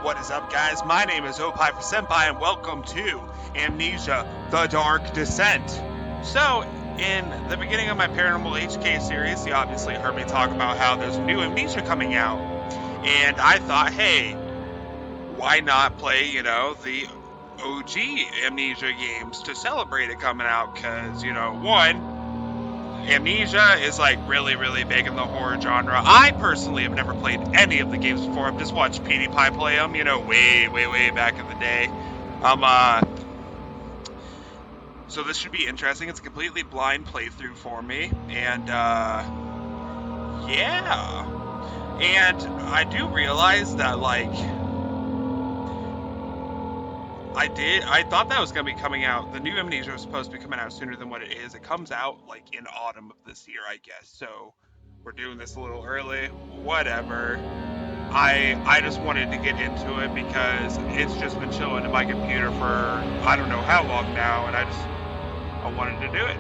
What is up, guys? My name is Opie for Senpai, and welcome to Amnesia: The Dark Descent. So, in the beginning of my Paranormal HK series, you obviously heard me talk about how there's a new Amnesia coming out, and I thought, hey, why not play, the OG Amnesia games to celebrate it coming out? Because, one, Amnesia is like really, really big in the horror genre. I personally have never played any of the games before. I've just watched PewDiePie play them, way, way, way back in the day. So this should be interesting. It's a completely blind playthrough for me, and yeah. And I do realize that I thought that was going to be coming out. The new Amnesia was supposed to be coming out sooner than what it is. It comes out in autumn of this year, I guess. So we're doing this a little early. Whatever. I just wanted to get into it because it's just been chilling in my computer for I don't know how long now, and I wanted to do it.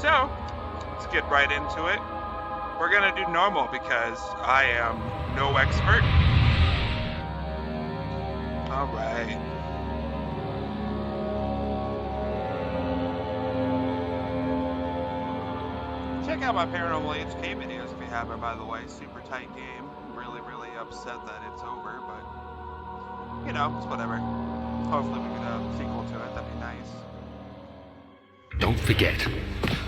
So let's get right into it. We're going to do normal because I am no expert. Alright. Check out my Paranormal HK videos if you haven't, by the way. Super tight game. Really, really upset that it's over, but, it's whatever. Hopefully we get a sequel to it. That'd be nice. Don't forget,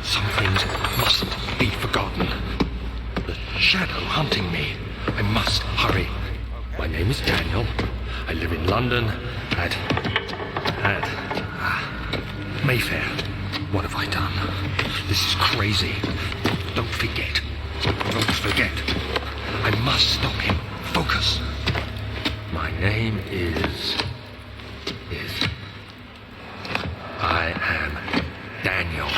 some things mustn't be forgotten. The shadow hunting me. I must hurry. Okay. My name is Daniel. I live in London at Mayfair. What have I done? This is crazy. Don't forget. Don't forget. I must stop him. Focus. My name is... I am Daniel.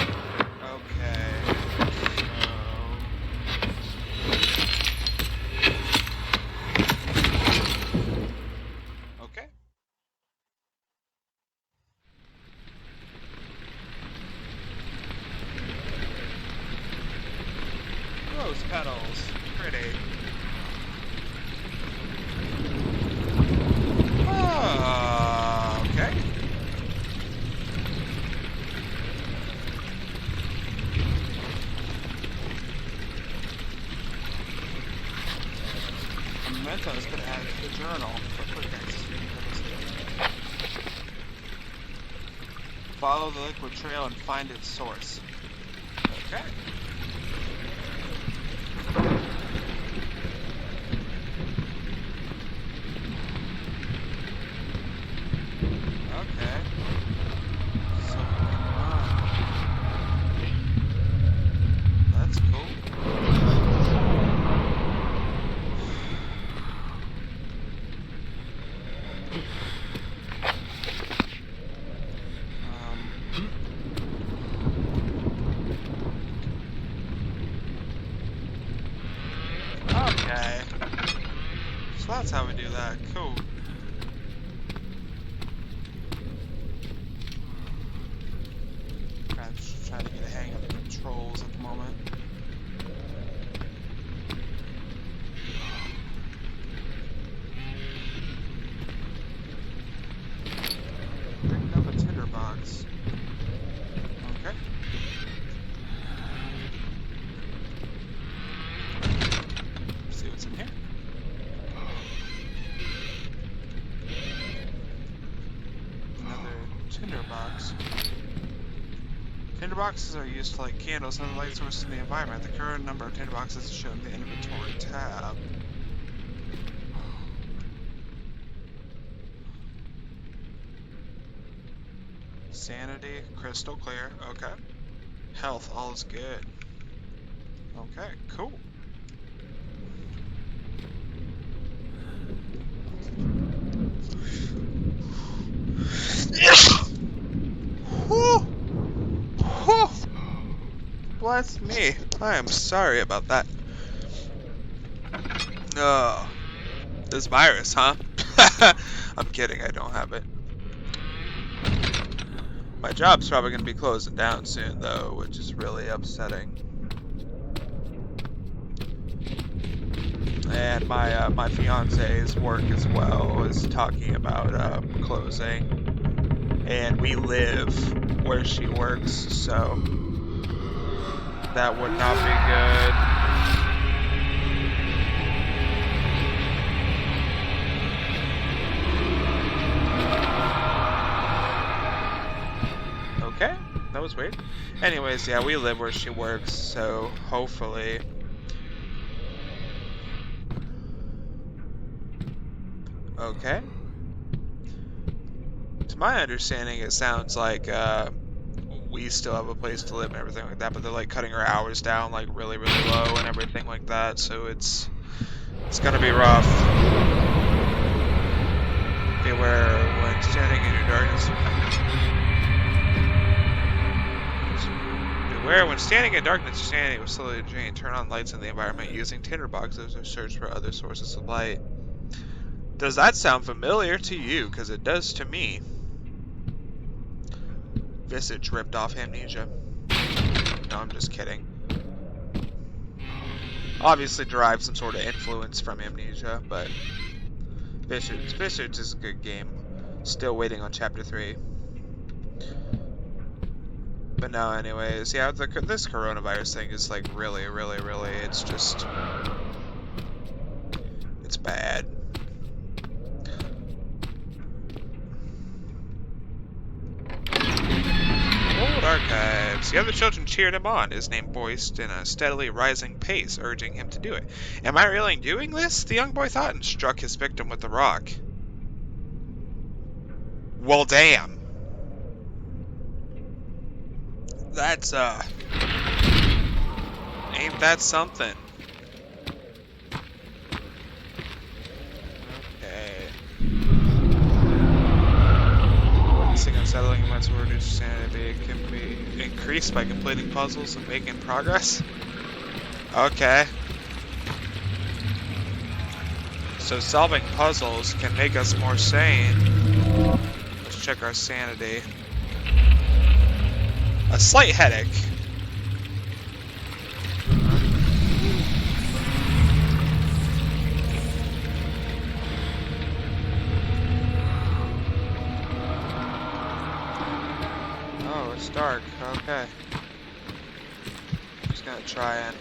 Okay. Rose petals. Pretty. Okay. Mementos could add the journal for quick access. Follow the liquid trail and find its source. Okay. Okay. So, that's cool. Okay. So that's how we do that. Cool. I'm just trying to get a hang of the controls at the moment. Picked up a tinderbox. Okay. Let's see what's in here. Another tinderbox. Tinderboxes are used to light candles and other light sources in the environment. The current number of tinderboxes is shown in the inventory tab. Sanity, crystal clear. Okay. Health, all is good. Okay, cool. Whew. Whew. Bless me. I am sorry about that. Oh. This virus, huh? I'm kidding, I don't have it. My job's probably going to be closing down soon, though, which is really upsetting. Yeah, and my fiance's work as well is talking about closing, and we live where she works, so that would not be good. Okay, that was weird. Anyways, yeah, we live where she works, so hopefully. Okay. To my understanding, it sounds like we still have a place to live and everything like that, but they're like cutting our hours down like really, really low and everything like that, so it's gonna be rough. Beware when standing in your darkness. Beware when standing in darkness, standing will slowly drain. Turn on lights in the environment using tinderboxes or search for other sources of light. Does that sound familiar to you? Because it does to me. Visage ripped off Amnesia. No, I'm just kidding. Obviously derived some sort of influence from Amnesia, but Visage is a good game. Still waiting on Chapter 3. But no, anyways, yeah, this coronavirus thing is like really, it's just, it's bad. Old archives. The other children cheered him on, his name voiced in a steadily rising pace, urging him to do it. Am I really doing this? The young boy thought and struck his victim with the rock. Well, damn. That's, ain't that something? Okay. Witnessing unsettling events will reduce sanity. It can be increased by completing puzzles and making progress. Okay. So solving puzzles can make us more sane. Let's check our sanity. A slight headache. Oh, it's dark. Okay. Just gonna try and...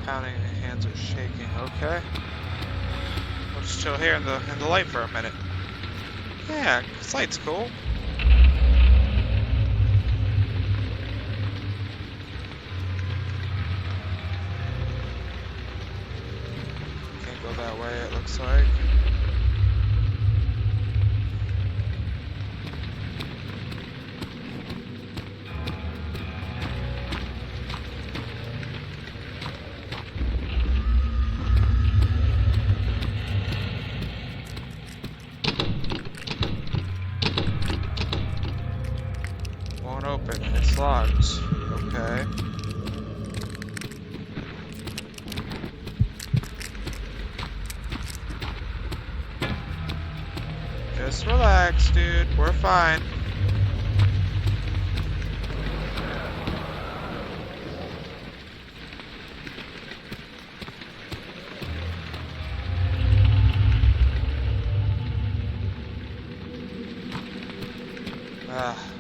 pounding and hands are shaking. Okay. We'll just chill here in the light for a minute. Yeah, this light's cool. Can't go that way, it looks like. Open. It's locked. Okay. Just relax, dude. We're fine.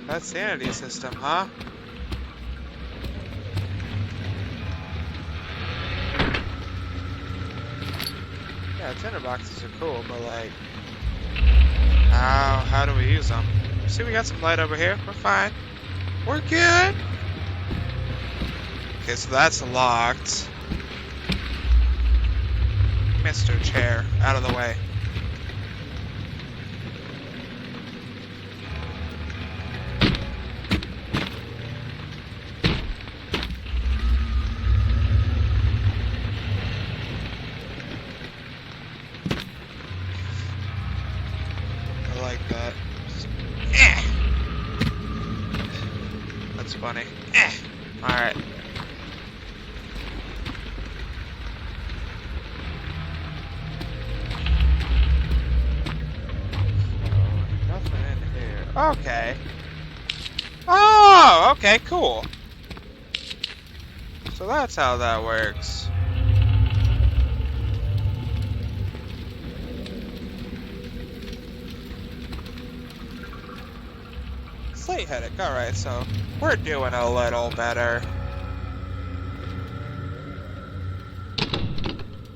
That sanity system, huh? Yeah, tinderboxes are cool, but like, how do we use them? See, we got some light over here. We're fine. We're good. Okay, so that's locked. Mr. Chair, out of the way. Funny. Alright. Okay. Oh, okay, cool. So that's how that works. Slate headache, alright, so we're doing a little better.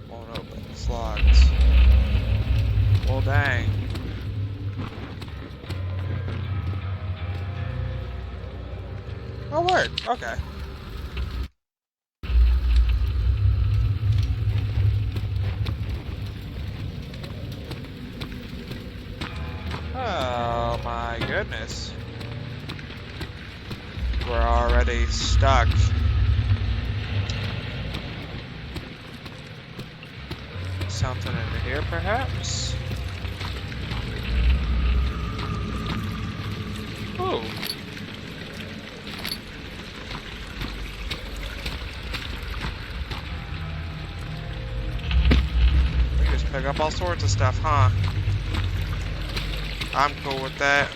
Won't open, it's locked. Well, dang. Oh, word, okay. Oh my goodness. We're already stuck. Something in here, perhaps? Ooh. We can just pick up all sorts of stuff, huh? I'm cool with that.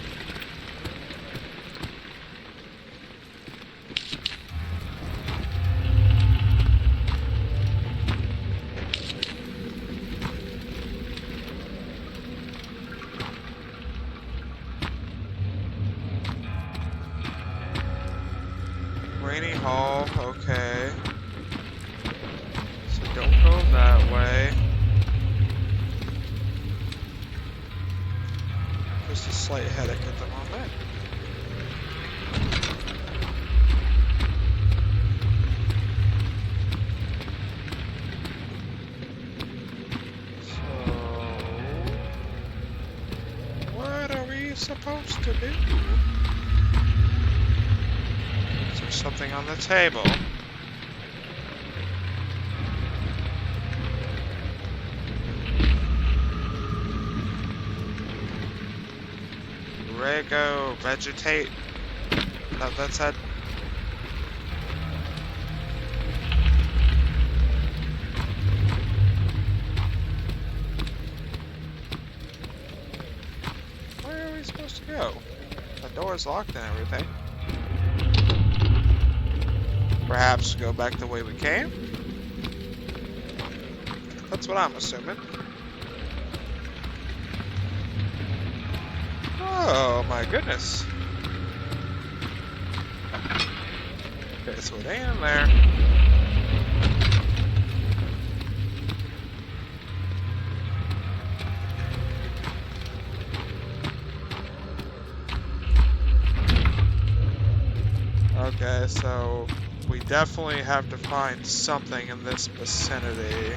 Rainy Hall, okay. So don't go that way. Just a slight headache at the moment. So, what are we supposed to do? Is there something on the table? Rego, vegetate. No, that's it. Where are we supposed to go? The door's locked and everything. Perhaps go back the way we came? That's what I'm assuming. Oh my goodness. Okay, so it ain't in there. Okay, so we definitely have to find something in this vicinity.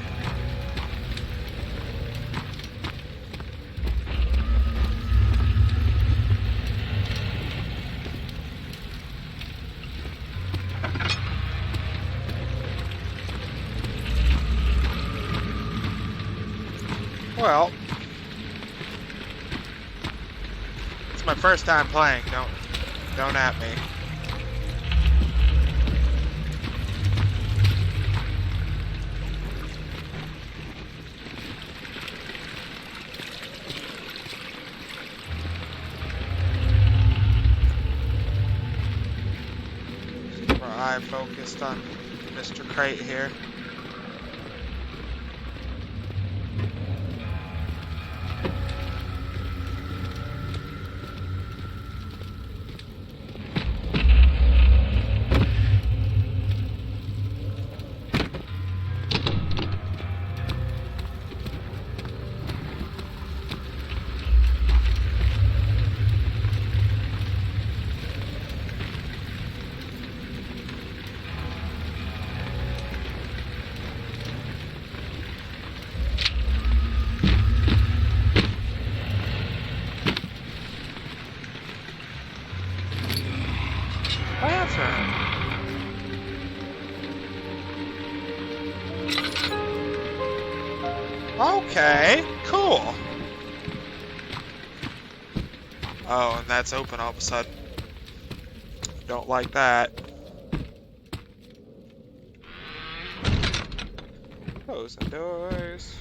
Well, it's my first time playing. Don't at me. Keep our eye focused on Mr. Crate here. Okay, cool. Oh, and that's open all of a sudden. Don't like that. Close the doors.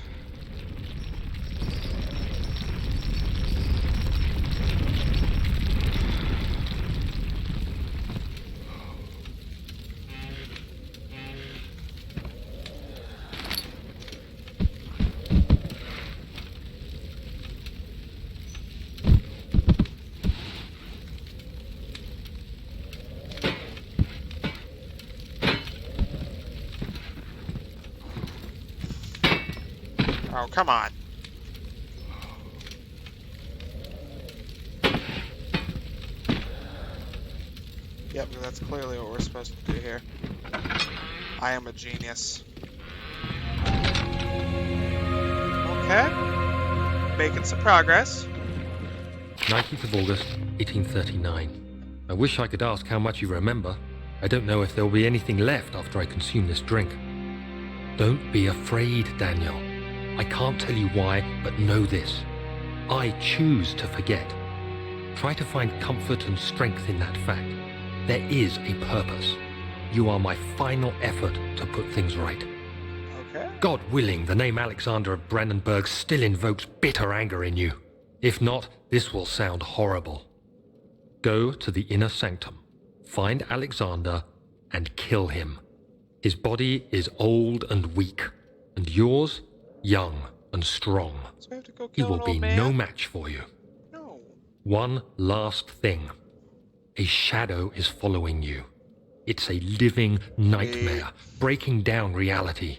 Oh, come on. Yep, that's clearly what we're supposed to do here. I am a genius. Okay. Making some progress. 19th of August, 1839. I wish I could ask how much you remember. I don't know if there will be anything left after I consume this drink. Don't be afraid, Daniel. I can't tell you why, but know this. I choose to forget. Try to find comfort and strength in that fact. There is a purpose. You are my final effort to put things right. Okay. God willing, the name Alexander of Brandenburg still invokes bitter anger in you. If not, this will sound horrible. Go to the inner sanctum, find Alexander, and kill him. His body is old and weak, and yours, young and strong. So we have to go He kill will an be old man? no match for you. No. One last thing. A shadow is following you. It's a living nightmare, breaking down reality.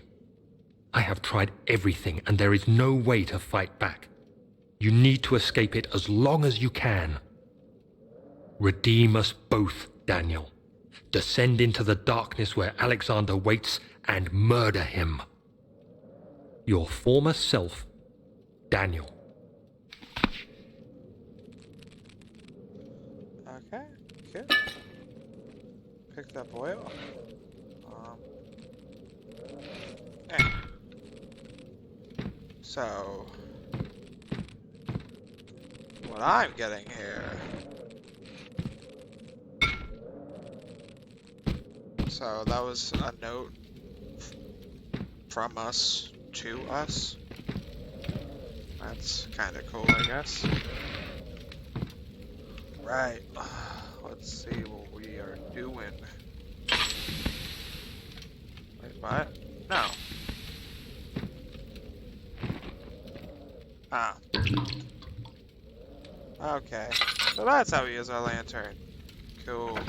I have tried everything, and there is no way to fight back. You need to escape it as long as you can. Redeem us both, Daniel. Descend into the darkness where Alexander waits and murder him. Your former self, Daniel. Okay, good. Picked up oil. Hey. So, what I'm getting here. So that was a note from us to us. That's kind of cool, I guess. Right. Let's see what we are doing. Wait, what? No. Ah. Okay. So that's how we use our lantern. Cool.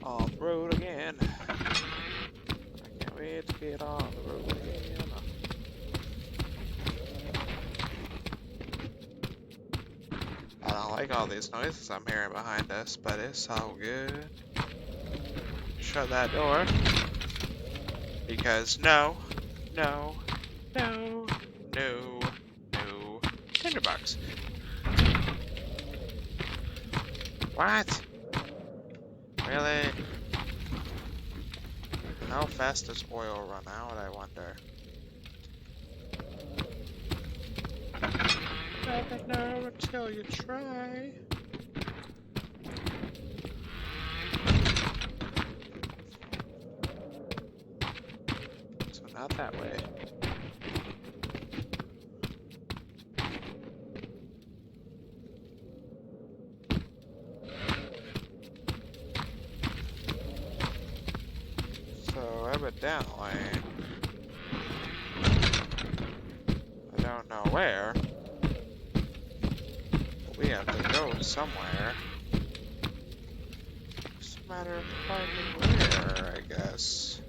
On the road again. I can't wait to get on the road again. I don't like all these noises I'm hearing behind us, but it's all good. Shut that door. Because no, tinderbox. What? Really? How fast does oil run out, I wonder? Never know until you try. So not that way. So evidently, I don't know where. We have to go somewhere. It's a matter of finding where, I guess.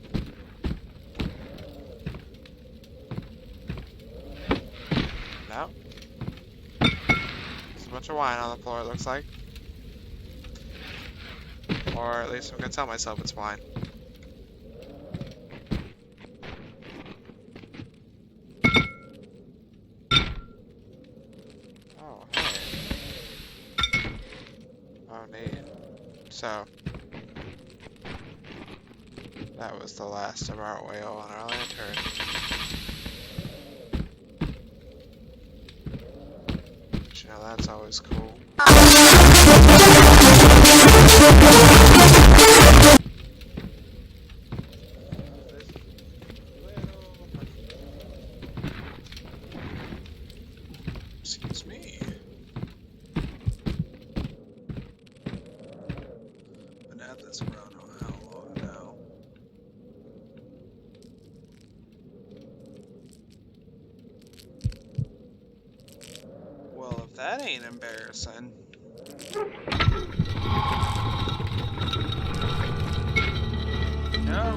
No. There's a bunch of wine on the floor, it looks like. Or at least I'm gonna tell myself it's wine. Oh, hey. Oh, neat. So, that was the last of our oil on our lantern. But, you know, that's always cool. Excuse me. Been at this for I don't know how long now. Well, if that ain't embarrassing.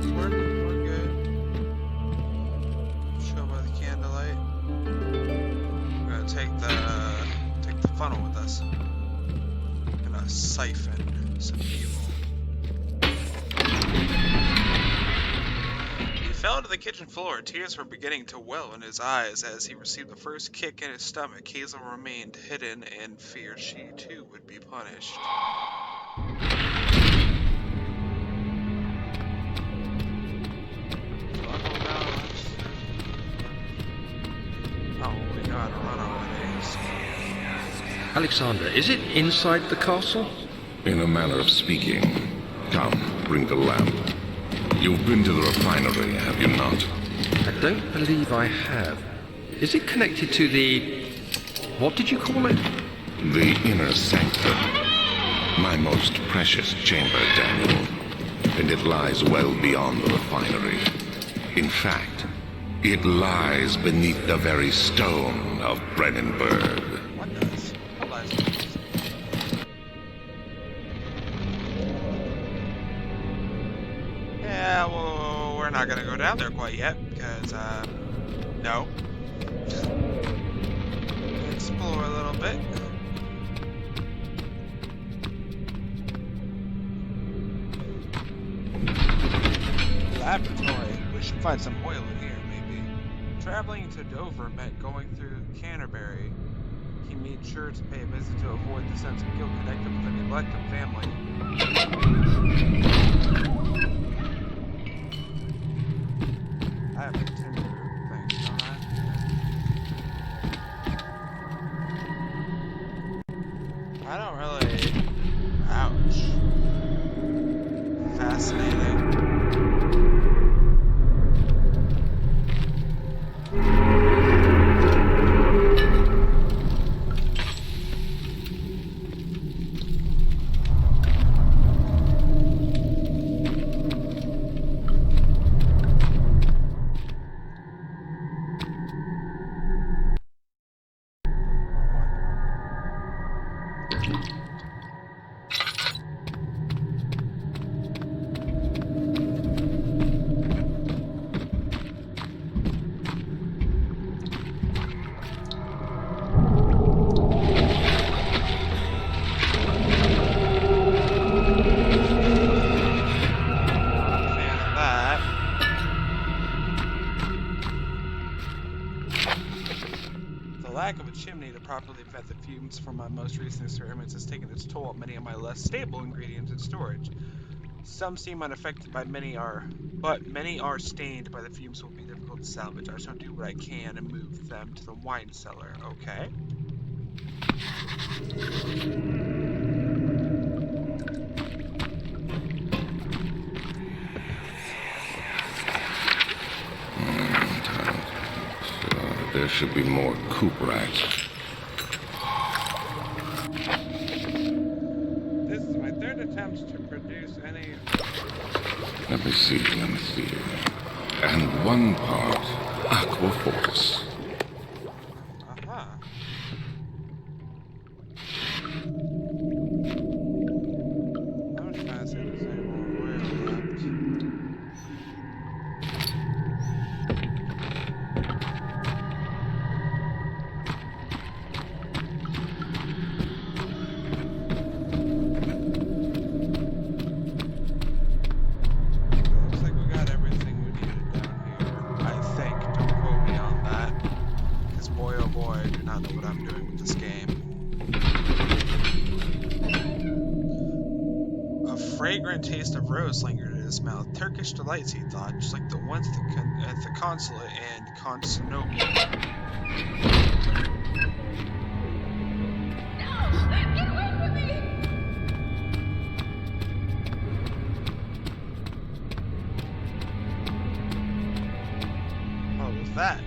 it's working. We're good. Show by the candlelight. We're gonna take the funnel with us. Gonna siphon some evil. He fell to the kitchen floor. Tears were beginning to well in his eyes as he received the first kick in his stomach. Hazel remained hidden and feared she too would be punished. Alexander, is it inside the castle? In a manner of speaking. Come, bring the lamp. You've been to the refinery, have you not? I don't believe I have. Is it connected to the... what did you call it? The inner sanctum. My most precious chamber, Daniel. And it lies well beyond the refinery. In fact, it lies beneath the very stone of Brennenburg. What does? What lies beneath? Yeah, well, we're not gonna go down there quite yet, because, no. Explore a little bit. Laboratory. We should find some oil in here, maybe. Traveling to Dover meant going through Canterbury. He made sure to pay a visit to avoid the sense of guilt connected with a neglected family. I have a timber thing, don't I? I don't really... Ouch. Fascinating. Chimney to properly vet the fumes from my most recent experiments has taken its toll on many of my less stable ingredients in storage. Some seem unaffected by many are stained by the fumes will be difficult to salvage. I shall do what I can and move them to the wine cellar. Okay. There should be more coop racks. This is my third attempt to produce any... Let me see. And one part Aquaforce. Uh-huh. I'm just trying to say the same old fragrant taste of rose lingered in his mouth. Turkish delights, he thought, just like the ones at the consulate and Constantinople. No! Get away from me! What was that?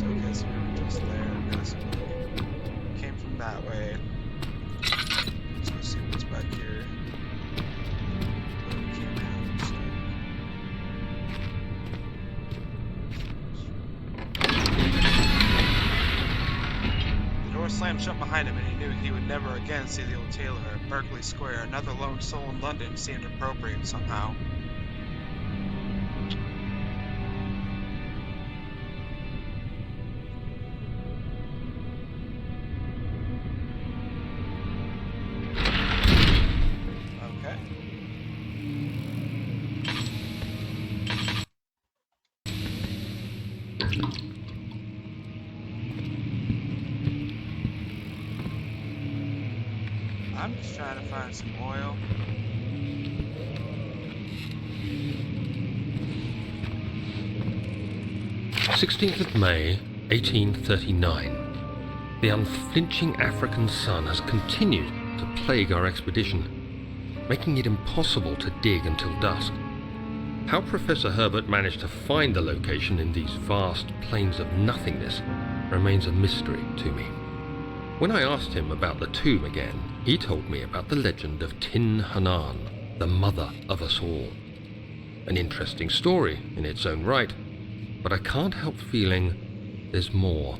Okay, so we were just there, basically. Came from that way. Let's go see what's back here. slammed shut behind him, and he knew he would never again see the old tailor at Berkeley Square. Another lone soul in London seemed appropriate somehow. Okay. I'm just trying to find some oil. May 1839. The unflinching African sun has continued to plague our expedition, making it impossible to dig until dusk. How Professor Herbert managed to find the location in these vast plains of nothingness remains a mystery to me. When I asked him about the tomb again, he told me about the legend of Tin Hanan, the mother of us all. An interesting story in its own right, but I can't help feeling there's more.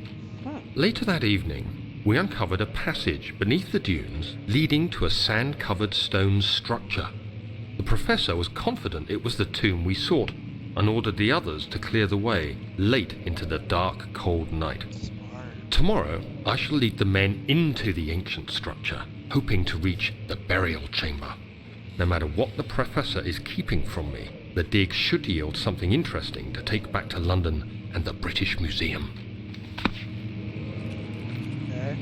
Later that evening, we uncovered a passage beneath the dunes leading to a sand-covered stone structure. The professor was confident it was the tomb we sought and ordered the others to clear the way late into the dark, cold night. Tomorrow, I shall lead the men into the ancient structure, hoping to reach the burial chamber. No matter what the professor is keeping from me, the dig should yield something interesting to take back to London and the British Museum. Okay.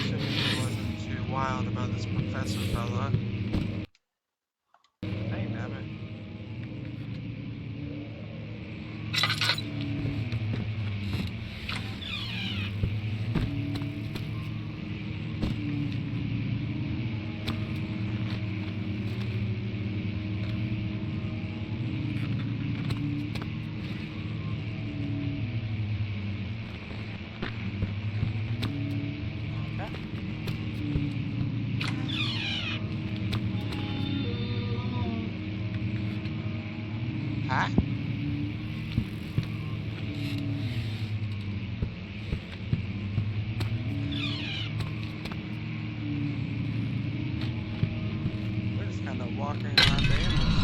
He wasn't too wild about this professor fella. Dang, damn it. Huh? We're just kind of walking around aimless.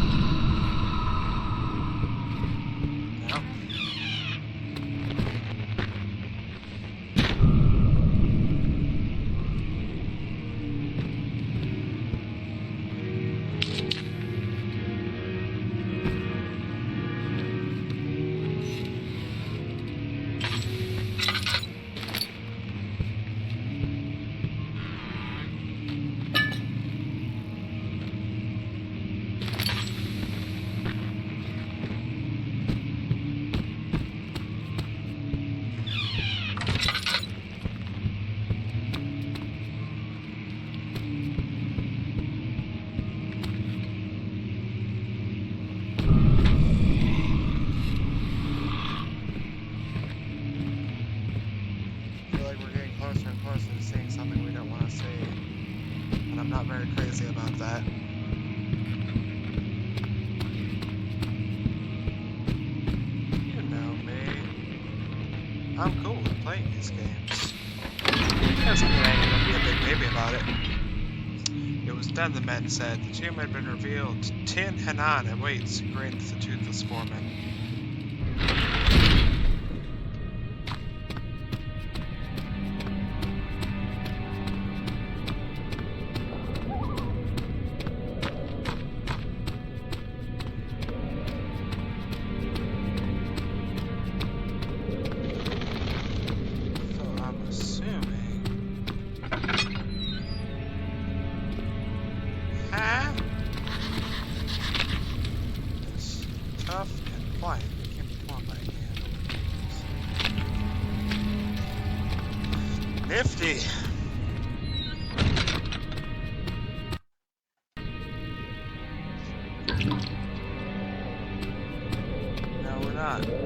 No. Closer and closer to seeing something we don't want to see. And I'm not very crazy about that. You know me. I'm cool with playing these games. Doesn't mean I ain't gonna be a big baby about it. It was done, the men said. The tomb had been revealed. Tin Hanan awaits, grinned the toothless foreman. Nifty. No, we're not. Cool.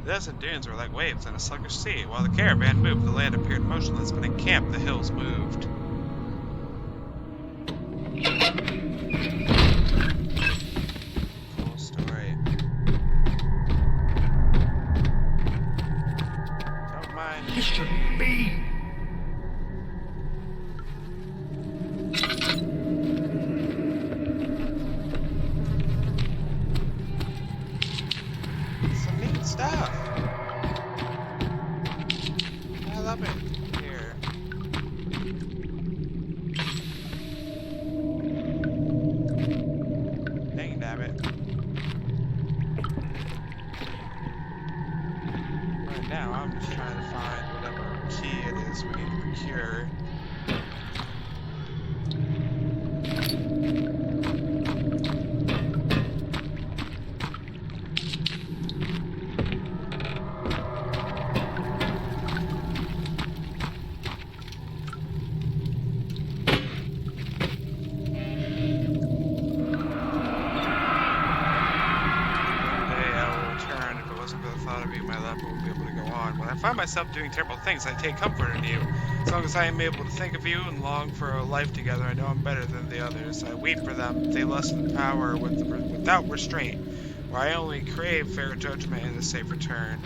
The desert dunes were like waves in a sluggish sea. While the caravan moved, the land appeared motionless, but in camp, the hills moved. Cool story. Don't mind. This shouldn't be. Some neat stuff. I love it. Here. Dang nabbit. Right now, I'm just trying to find whatever key it is we need to procure. When I find myself doing terrible things, I take comfort in you. As long as I am able to think of you and long for a life together, I know I'm better than the others. I weep for them. They lessen the power without restraint, where I only crave fair judgment and a safe return.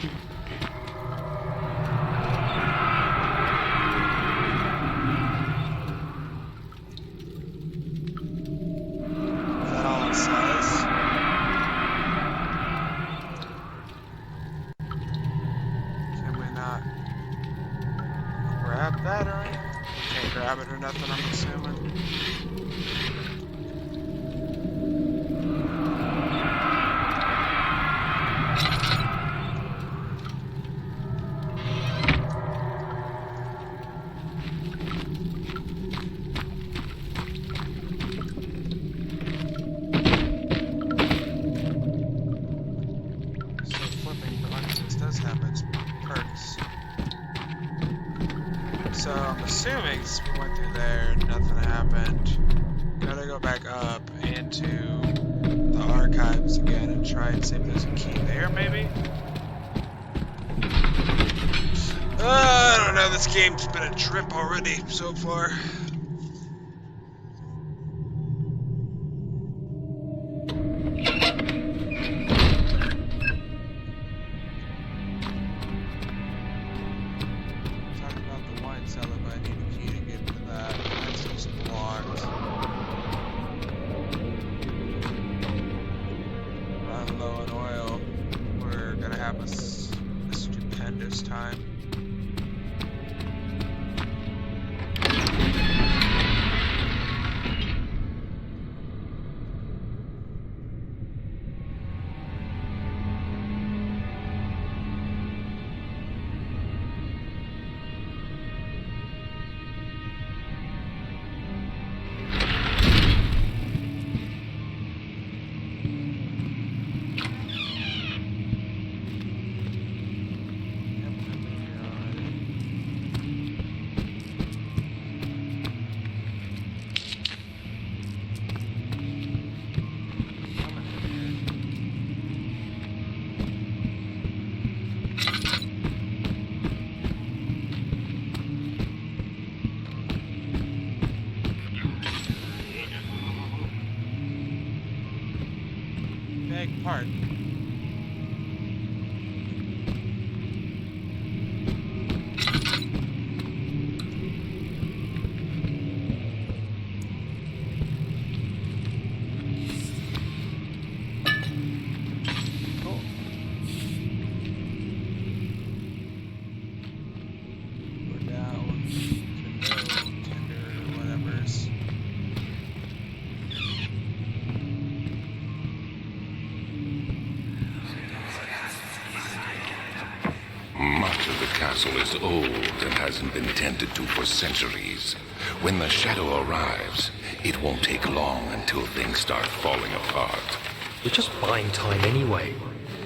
Is that all it says? Grab that or anything? Can't grab it or nothing, I'm assuming. So flipping buttons does have its perks. So I'm assuming we went through there, nothing happened. Gotta go back up into the archives again and try and see if there's a key there, maybe? I don't know, this game's been a trip already so far. A stupendous time. Beg pardon. Cool. We're down to no tender whatever's. Much of the castle is old and hasn't been tended to for centuries. When the shadow arrives, it won't take long until things start falling apart. We're just buying time anyway.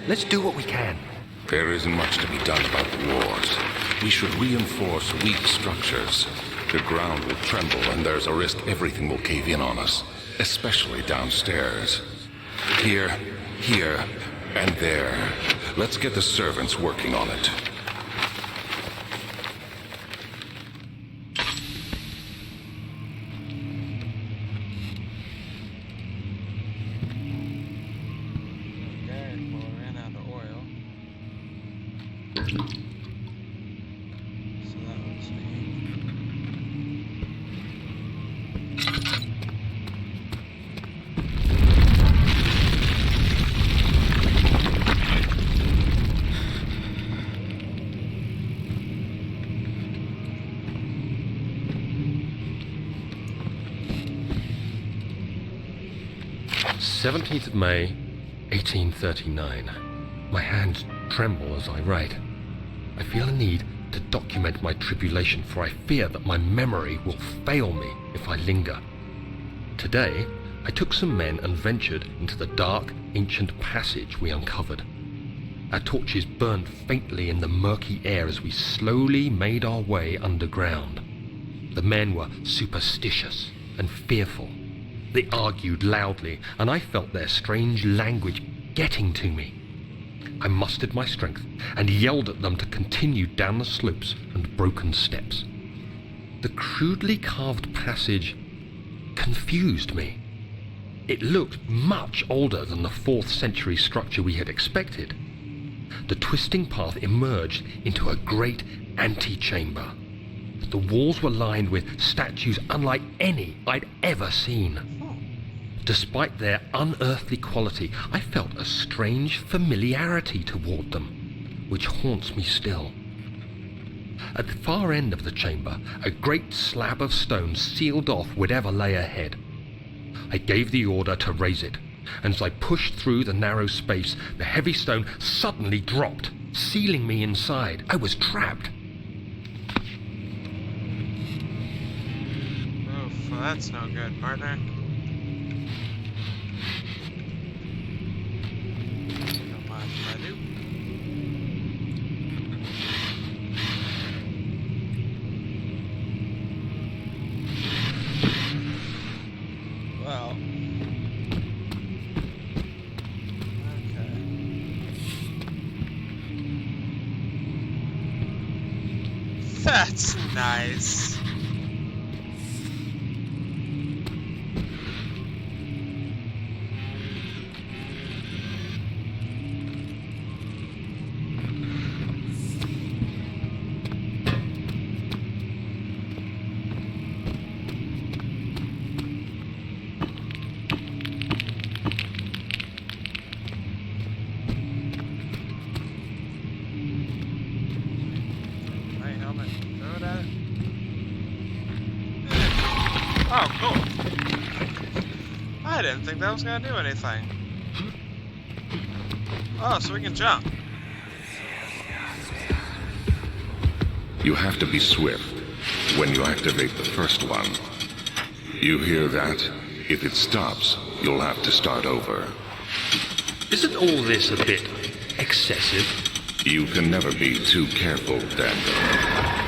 Let's do what we can. There isn't much to be done about the wars. We should reinforce weak structures. The ground will tremble and there's a risk everything will cave in on us, especially downstairs. Here, And there. Let's get the servants working on it. Okay, well, I ran out of oil. So that was me. 17th of May, 1839. My hands tremble as I write. I feel a need to document my tribulation, for I fear that my memory will fail me if I linger. Today, I took some men and ventured into the dark, ancient passage we uncovered. Our torches burned faintly in the murky air as we slowly made our way underground. The men were superstitious and fearful. They argued loudly, and I felt their strange language getting to me. I mustered my strength and yelled at them to continue down the slopes and broken steps. The crudely carved passage confused me. It looked much older than the 4th century structure we had expected. The twisting path emerged into a great antechamber. The walls were lined with statues unlike any I'd ever seen. Despite their unearthly quality, I felt a strange familiarity toward them, which haunts me still. At the far end of the chamber, a great slab of stone sealed off whatever lay ahead. I gave the order to raise it, and as I pushed through the narrow space, the heavy stone suddenly dropped, sealing me inside. I was trapped. Oof, well, that's no good, partner. Don't mind if I do. Well. Okay. That's nice. Oh, cool. I didn't think that was gonna do anything. Oh, so we can jump. You have to be swift when you activate the first one. You hear that? If it stops, you'll have to start over. Isn't all this a bit excessive? You can never be too careful, Daniel.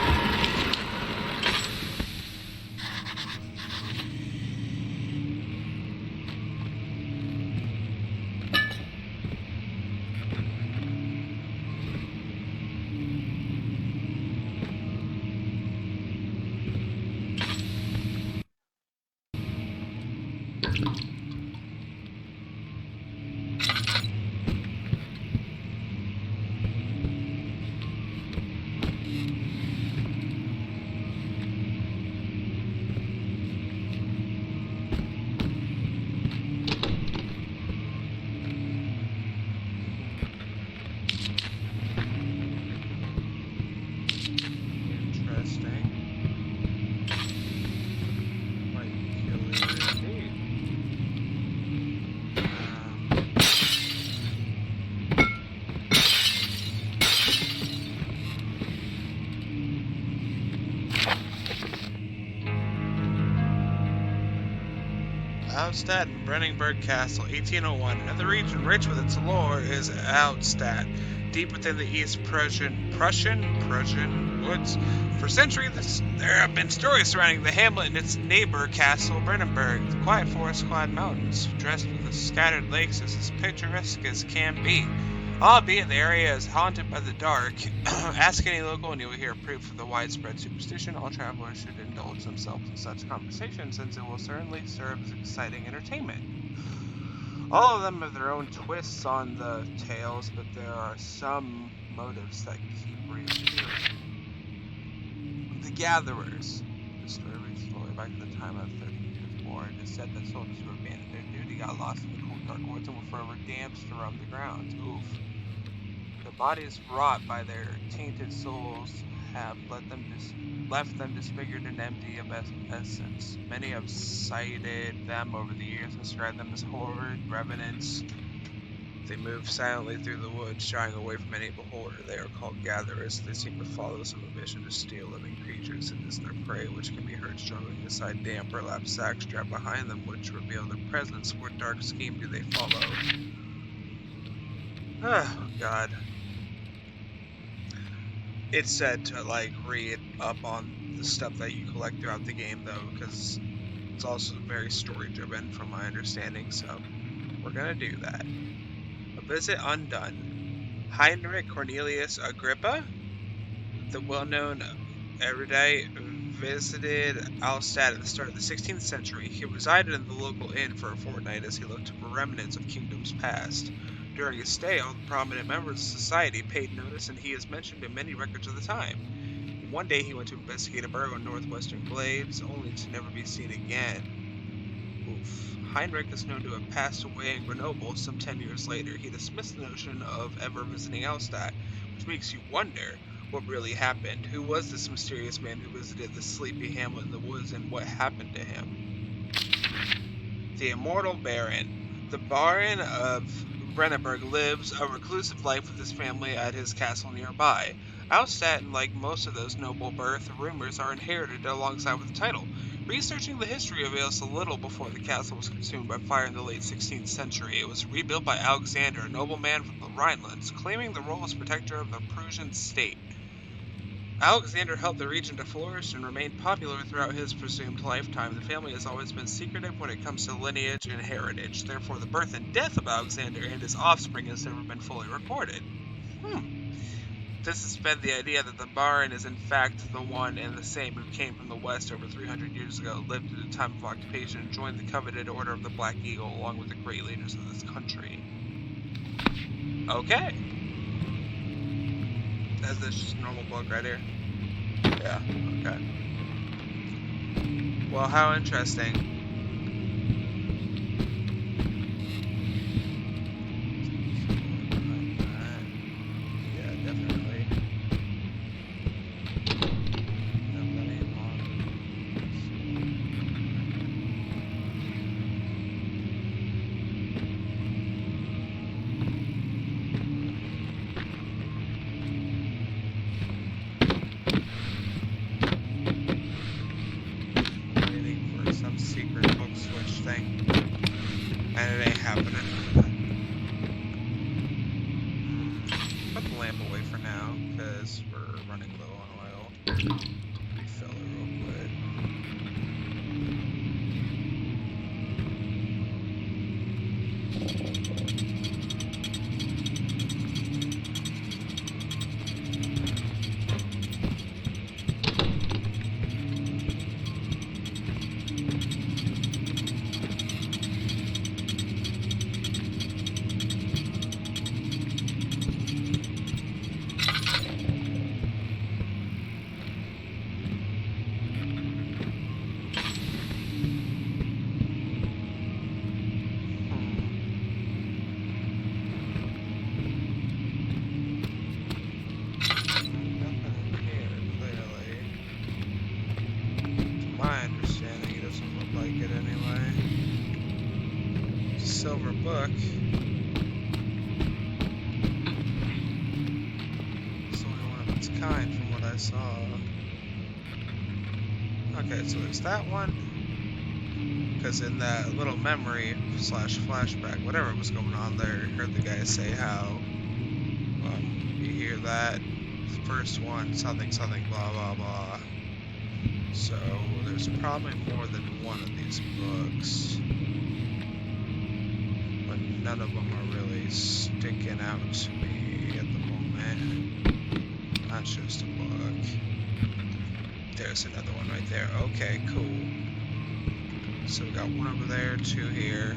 Outstadt and Brenningburg Castle, 1801. Another region rich with its lore is Outstadt, deep within the East Prussian woods. For centuries, there have been stories surrounding the hamlet and its neighbor, Castle Brennenburg. The quiet forest-clad mountains, dressed with the scattered lakes, is as picturesque as can be. Albeit the area is haunted by the dark. Ask any local and you will hear proof of the widespread superstition. All travelers should indulge themselves in such conversations, since it will certainly serve as exciting entertainment. All of them have their own twists on the tales, but there are some motives that keep reappearing. The Gatherers. The story reaches all the way back to the time of the 30 Years' War. It is said that soldiers who abandoned their duty got lost in the cold, dark woods and were forever damned to roam the grounds. Oof. Their bodies, wrought by their tainted souls, have left them disfigured and empty of essence. Many have cited them over the years and described them as horrid revenants. They move silently through the woods, shying away from any beholder. They are called gatherers. They seem to follow some mission to steal living creatures. It is their prey which can be heard struggling inside damp burlap sacks strapped behind them, which reveal their presence. What dark scheme do they follow? Oh, God. It's said to, like, read up on the stuff that you collect throughout the game, though, because it's also very story-driven, from my understanding, so we're gonna do that. A visit undone. Heinrich Cornelius Agrippa, the well-known erudite, visited Alstadt at the start of the 16th century. He resided in the local inn for a fortnight as he looked for remnants of kingdoms past. During his stay, all the prominent members of society paid notice, and he is mentioned in many records of the time. One day he went to investigate a burrow in northwestern glades, only to never be seen again. Oof. Heinrich is known to have passed away in Grenoble some 10 years later. He dismissed the notion of ever visiting Alstadt, which makes you wonder what really happened. Who was this mysterious man who visited the sleepy hamlet in the woods, and what happened to him? The Immortal Baron. The Baron of Brennenburg lives a reclusive life with his family at his castle nearby. Alstadt, and like most of those noble birth, rumors are inherited alongside with the title. Researching the history reveals a little before the castle was consumed by fire in the late 16th century. It was rebuilt by Alexander, a nobleman from the Rhinelands, claiming the role as protector of the Prussian state. Alexander helped the region to flourish and remained popular throughout his presumed lifetime. The family has always been secretive when it comes to lineage and heritage. Therefore, the birth and death of Alexander and his offspring has never been fully recorded. This has fed the idea that the Baron is in fact the one and the same who came from the west over 300 years ago, lived at a time of occupation, and joined the coveted Order of the Black Eagle along with the great leaders of this country. Okay. Is this just a normal book right here? Yeah, okay. Well, how interesting. Yeah, definitely. Silver book. It's only one of its kind from what I saw. Okay, so there's that one. Because in that little memory / flashback, whatever was going on there, I heard the guy say how you hear that First one, something, something, blah, blah, blah. So, there's probably more than one of these books. But none of them are really sticking out to me at the moment. That's just a book. There's another one right there. Okay, cool. So we got one over there, two here,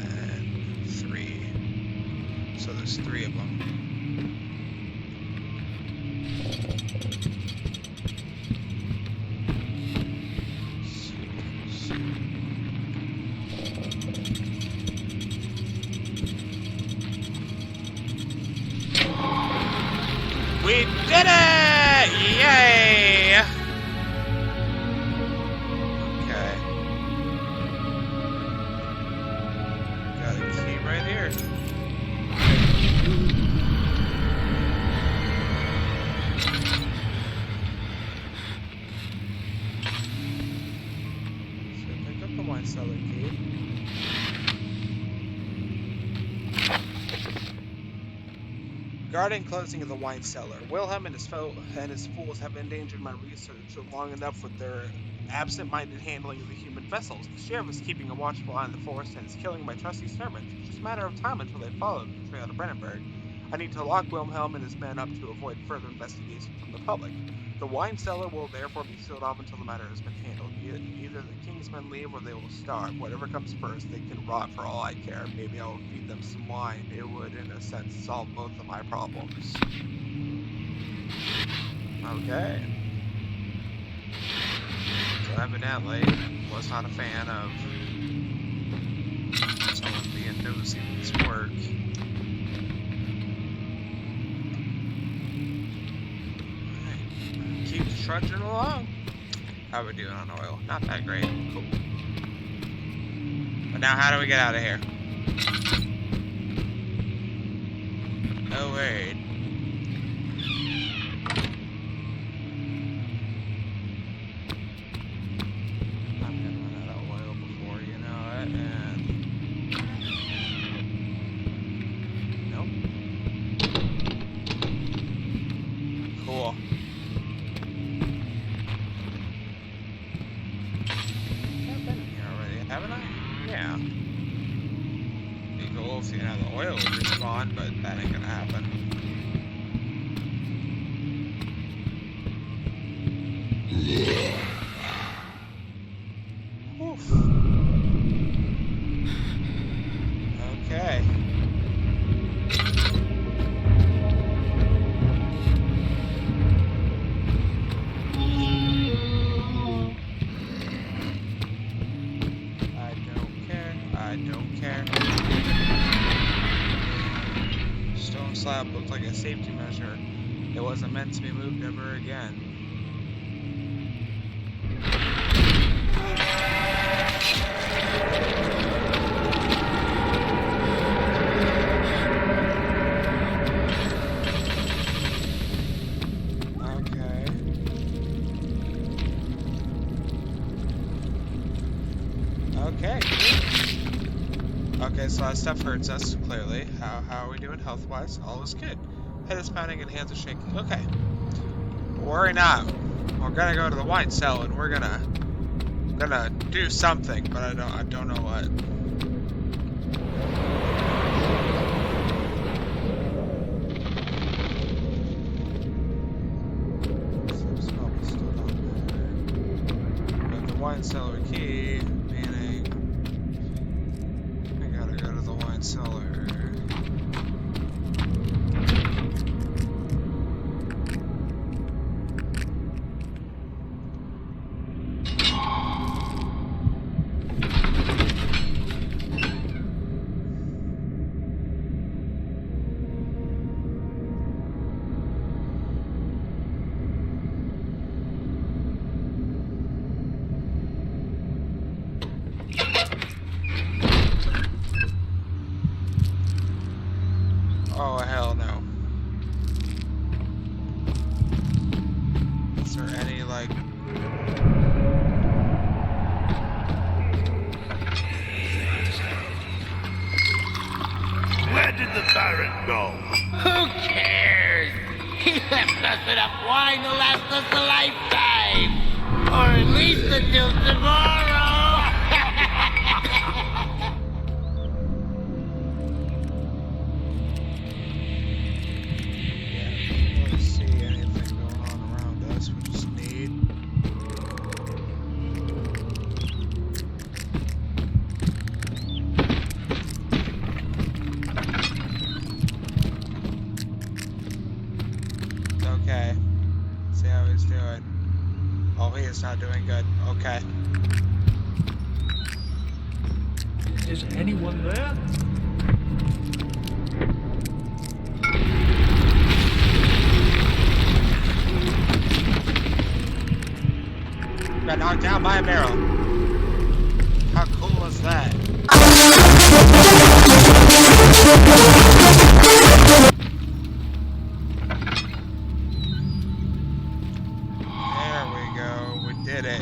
and three. So there's three of them. We did it! Yay! Okay. Got a key right here. So pick up the wine cellar key. Guarding closing of the wine cellar. Wilhelm and his fools have endangered my research long enough with their absent-minded handling of the human vessels. The sheriff is keeping a watchful eye on the forest and is killing my trusty servants. It's just a matter of time until they follow the trail to Brennenburg. I need to lock Wilhelm and his men up to avoid further investigation from the public. The wine cellar will therefore be sealed off until the matter has been handled. Either the king's men leave or they will starve. Whatever comes first, they can rot for all I care. Maybe I will feed them some wine. It would, in a sense, solve both of my problems. Okay. So evidently, was not a fan of someone being nosy with his work. Keeps trudging along. How are we doing on oil? Not that great. Cool. But now how do we get out of here? Oh wait. I'm gonna run out of oil before you know it, and nope. Cool. Haven't I? Yeah. Be cool if, you know, the oil would respawn, but that ain't gonna happen. Oof. Okay. I don't care. Stone slab looked like a safety measure. It wasn't meant to be moved ever again. Okay. Okay, so that stuff hurts us, clearly. How are we doing health-wise? All is good. Head is pounding and hands are shaking. Okay. Worry not. We're gonna go to the wine cellar and we're gonna do something, but I don't know what. Still not there. Got the wine cellar key, meaning I gotta go to the wine cellar. Oh, hell no. Is there any, like... Where did the Baron go? Who cares? He left us enough wine to last us a lifetime. Or at least until tomorrow. Yeah, let's see anything going on around us. We just need. Okay. See how he's doing. Oh, he is not doing good. Okay. Is anyone there? Got knocked down by a barrel. How cool is that? There we go. We did it.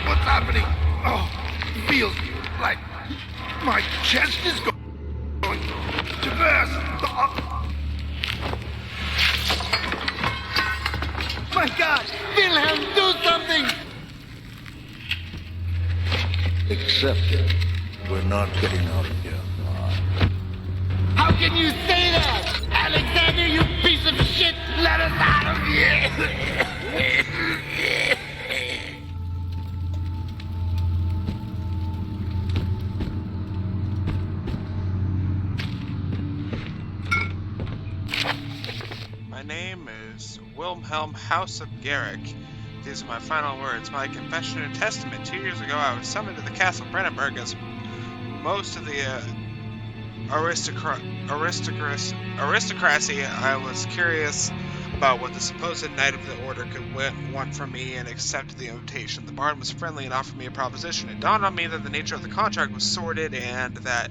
What's happening? Oh, it feels like my chest is going to burst. My God! Wilhelm, do something! Accept it. We're not getting out of here. How can you say that? Alexander, you piece of shit! Let us out of here! My name is Wilhelm House of Garrick. These are my final words. My confession and testament. 2 years ago, I was summoned to the castle of Brennenburg as most of the aristocracy. I was curious about what the supposed Knight of the Order could want from me and accepted the invitation. The bard was friendly and offered me a proposition. It dawned on me that the nature of the contract was sordid and that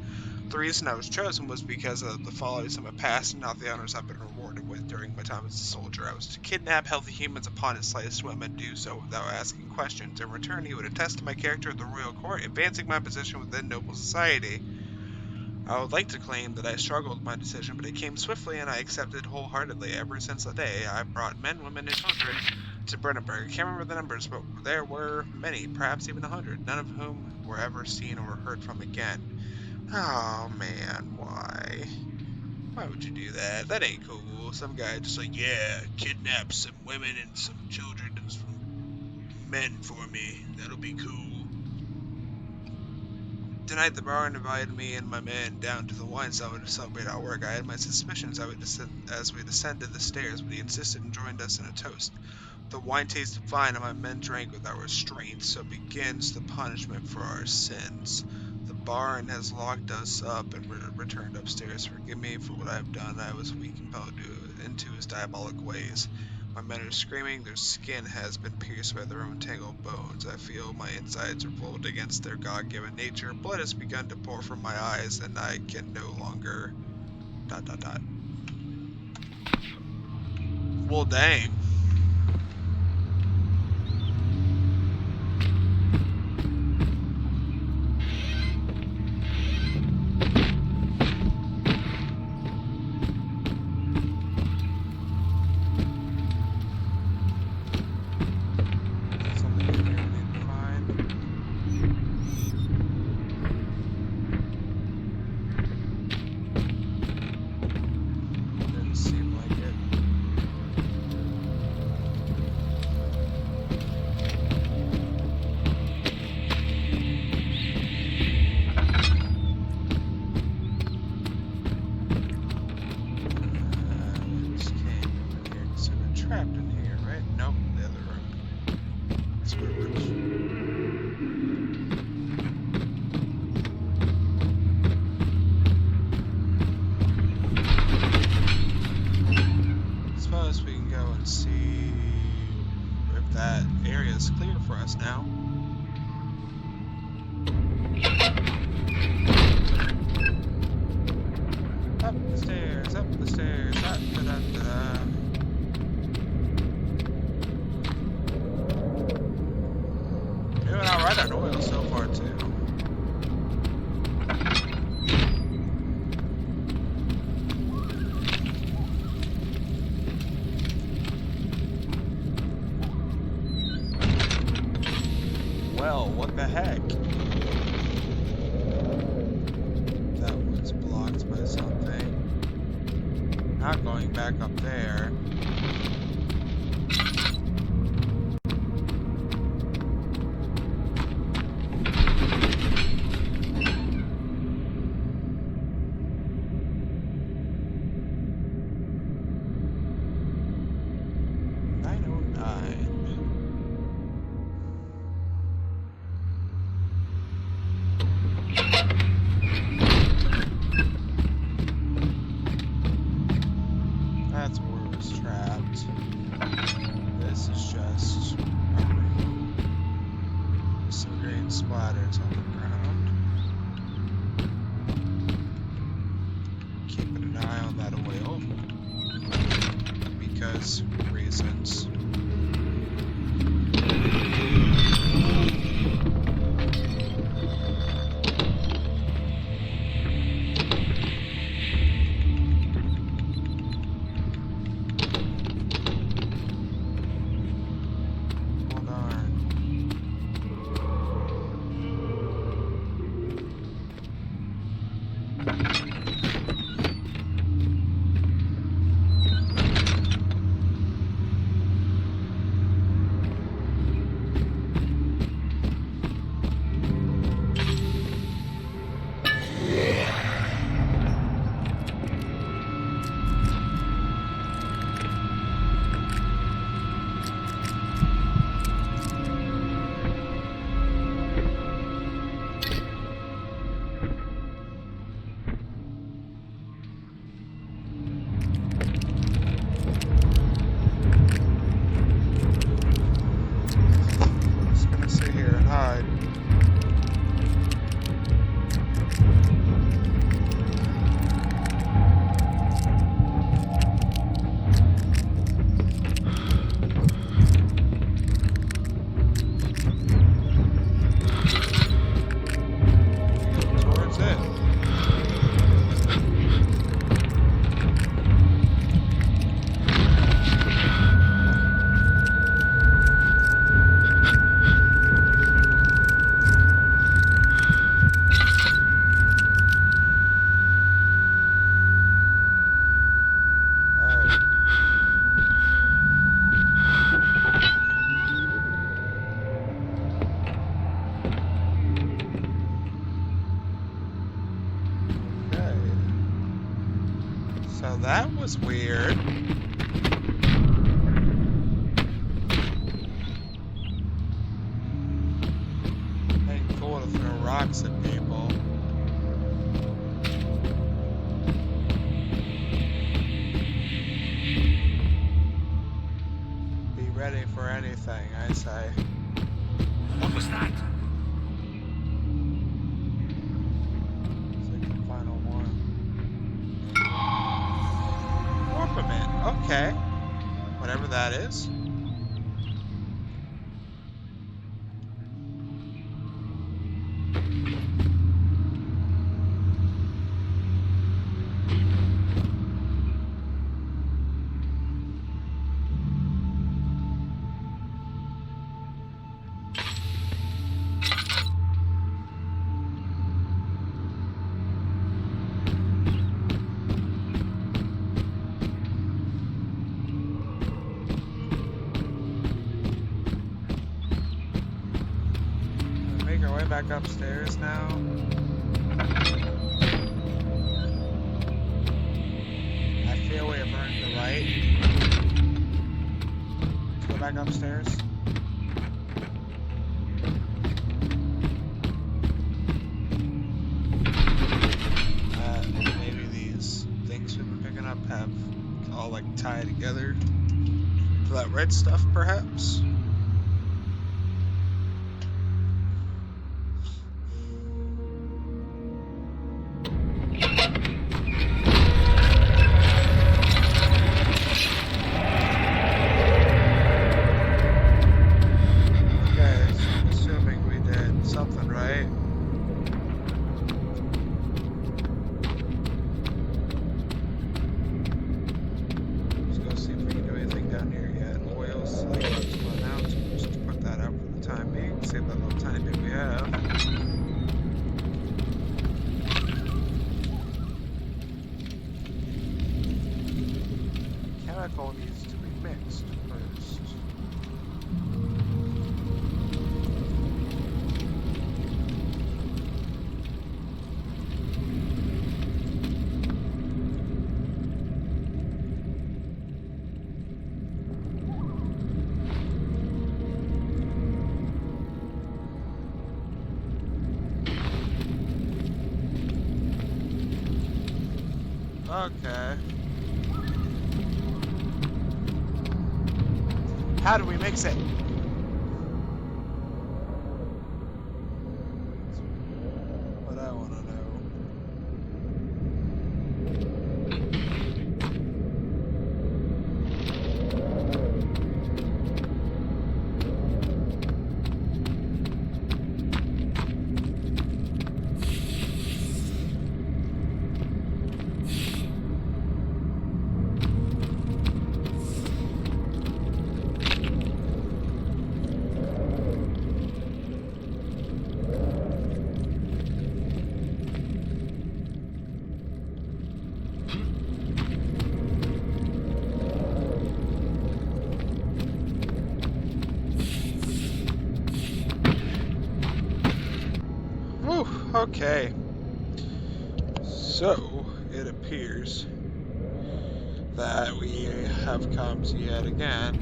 the reason I was chosen was because of the follies of my past and not the honors I've been rewarded with during my time as a soldier. I was to kidnap healthy humans upon his slightest whim and do so without asking questions. In return, he would attest to my character at the royal court, advancing my position within noble society. I would like to claim that I struggled with my decision, but it came swiftly and I accepted wholeheartedly. Ever since that day, I've brought men, women, and children to Brennenburg. I can't remember the numbers, but there were many, perhaps even 100, none of whom were ever seen or heard from again. Oh man, why? Why would you do that? That ain't cool. Some guy just like, yeah, kidnap some women and some children and some men for me. That'll be cool. Tonight the bar invited me and my men down to the wine cellar to celebrate our work. I had my suspicions as we descended the stairs, but he insisted and joined us in a toast. The wine tasted fine and my men drank without restraint, so begins the punishment for our sins. The baron has locked us up and returned upstairs. Forgive me for what I have done. I was weak and fell into his diabolic ways. My men are screaming. Their skin has been pierced by their own tangled bones. I feel my insides revolt against their God-given nature. Blood has begun to pour from my eyes, and I can no longer... ... Well, dang. good on oil so far, too. Well, what the heck? That was blocked by something. Not going back up there. That's where it was trapped. This is just a room. Some green splatters on the ground. Keeping an eye on that oil. Because reasons. That was weird. Ain't cool to throw rocks at people. Be ready for anything, I say. What was that? Second final one. Okay. Whatever that is. Back upstairs now. I feel we have earned the right to go back upstairs. Maybe these things we've been picking up have all like tied together to that red stuff, perhaps. Okay, so I'm assuming we did something, right? Let's go see if we can do anything down here yet. Oil's like about to run out, so we'll just put that out for the time being. Save that little tiny bit we have. Chemical needs to be mixed first. Okay. How do we mix it? What I want to know. Whew, okay. So, it appears that we have come to yet again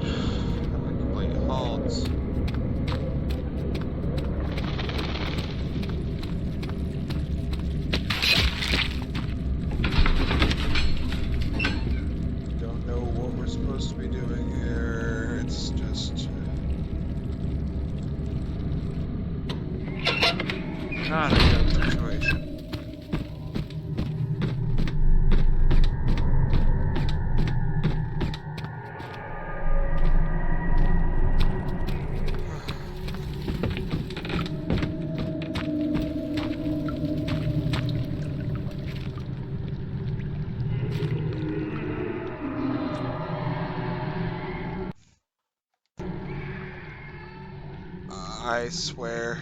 a complete halt. Don't know what we're supposed to be doing here. It's just not a good situation. I swear.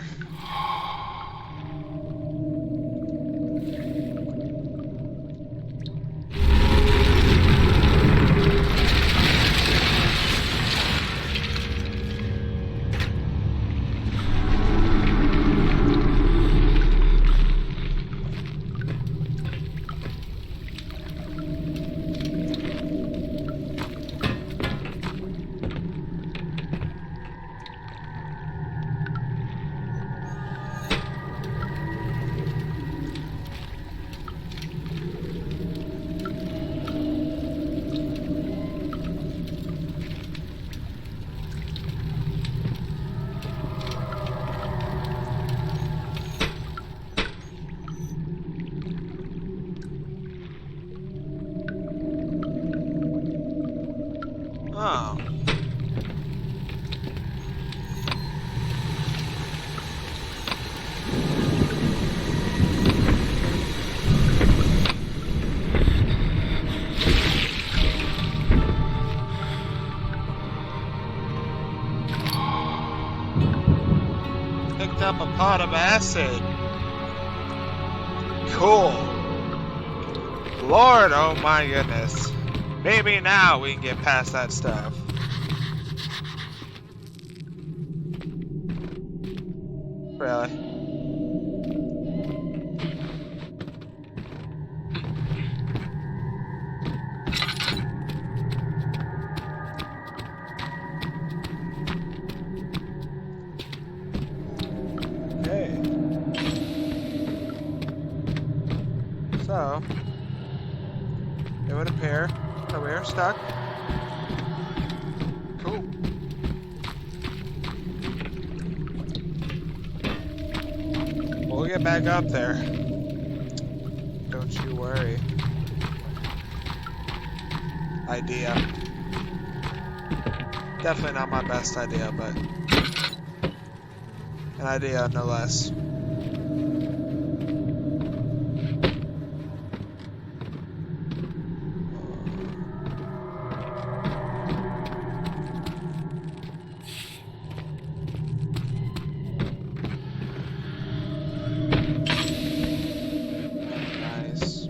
Oh. Picked up a pot of acid. Cool. Lord, oh my goodness. Maybe now we can get past that stuff. Really? Okay. So, it would appear that we are stuck. Cool. We'll get back up there. Don't you worry. Idea. Definitely not my best idea, but an idea no less. Nice.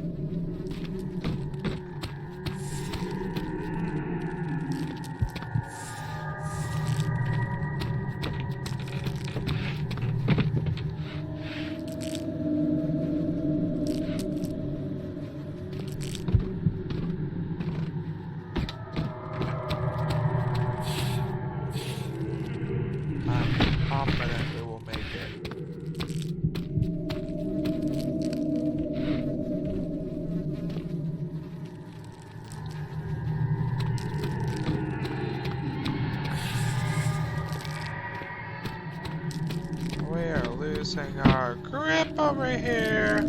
I'm confident we will make it. We are losing our grip over here.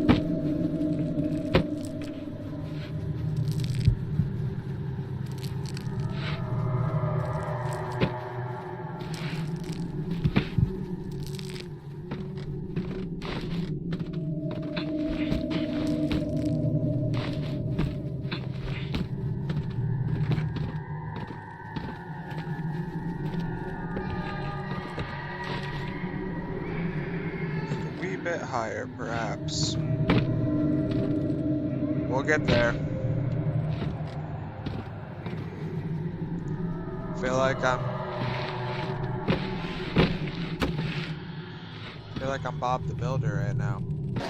A wee bit higher, perhaps. We'll get there. Feel like I'm Bob the Builder right now.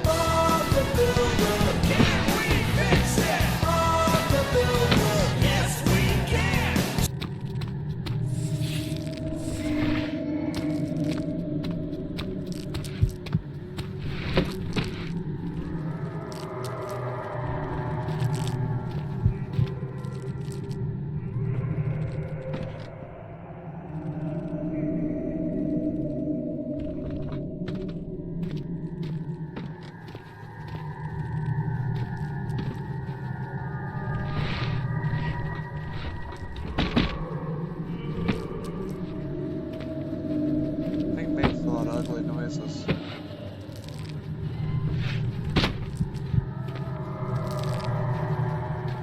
Bob the Builder, can we fix it? Bob the Builder, yes we can. I think makes a lot of ugly noises.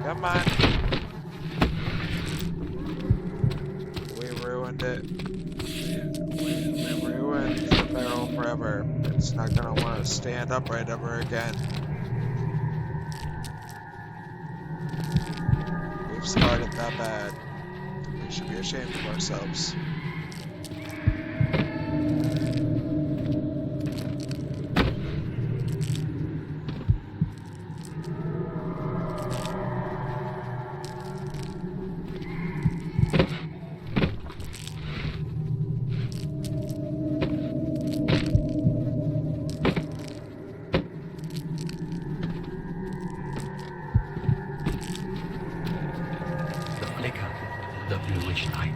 Come on. We ruined it. We ruined the barrel forever. It's not gonna want to stand upright ever again. We've started that bad. We should be ashamed of ourselves. The flicker, the bluish light.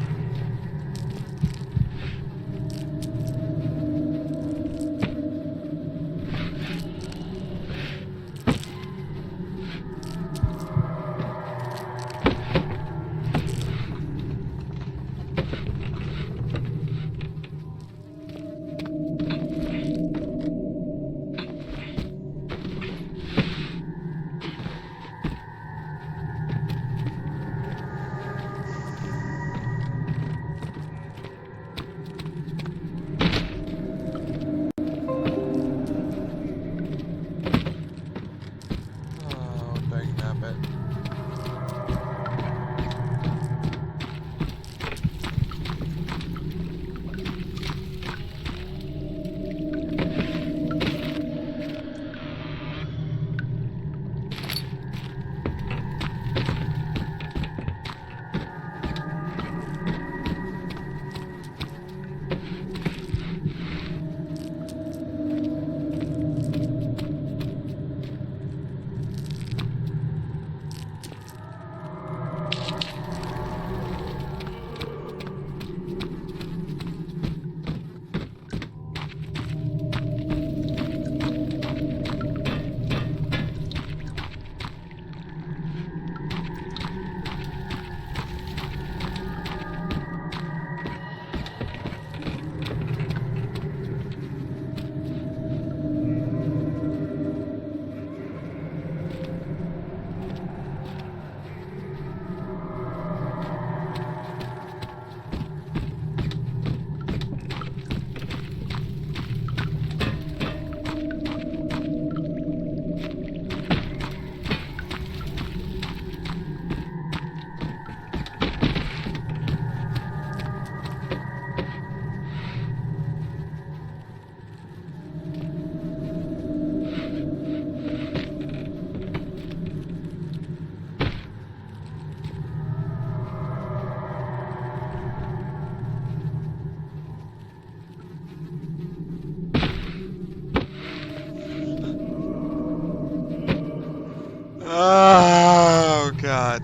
Oh, God.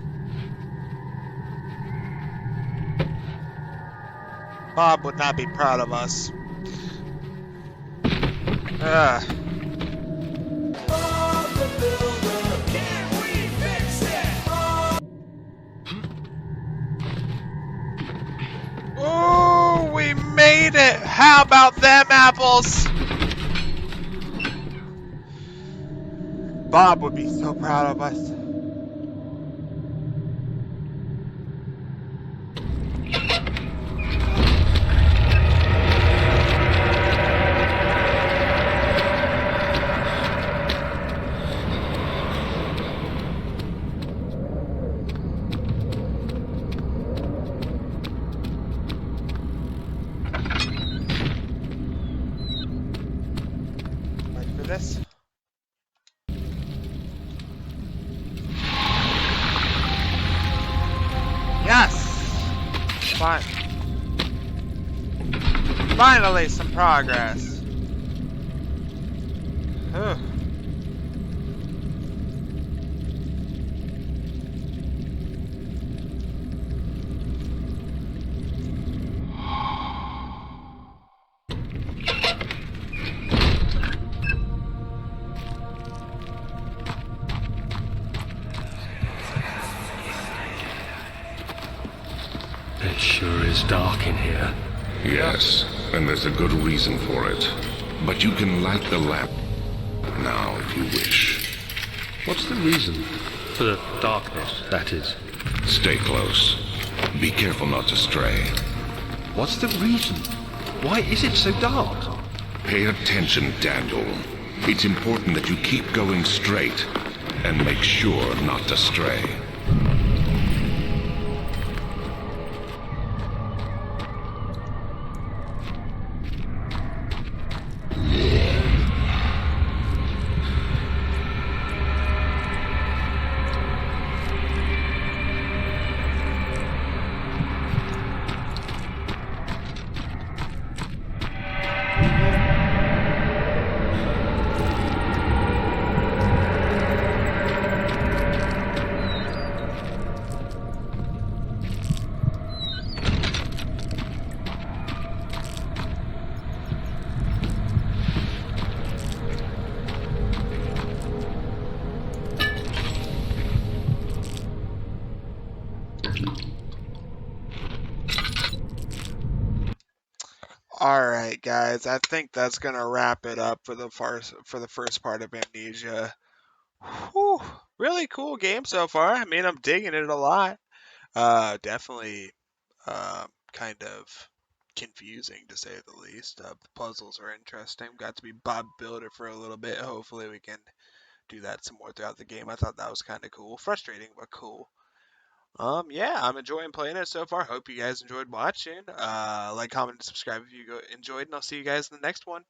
Bob would not be proud of us. Ugh. Bob the Builder, can we fix it? Oh, we made it! How about them apples? Bob would be so proud of us. Ready for this? Yes! Fine. Finally, some progress. Whew. It sure is dark in here. Yes, and there's a good reason for it. But you can light the lamp now if you wish. What's the reason? For the darkness, that is. Stay close. Be careful not to stray. What's the reason? Why is it so dark? Pay attention, Daniel. It's important that you keep going straight and make sure not to stray. Alright, guys, I think that's gonna wrap it up for the first part of Amnesia. Whew, really cool game so far. I mean, I'm digging it a lot. Definitely kind of confusing to say the least. The puzzles are interesting. Got to be Bob Builder for a little bit. Hopefully we can do that some more throughout the game. I thought that was kind of cool. Frustrating, but cool. Yeah, I'm enjoying playing it so far. Hope you guys enjoyed watching. Like, comment, and subscribe if you enjoyed, and I'll see you guys in the next one.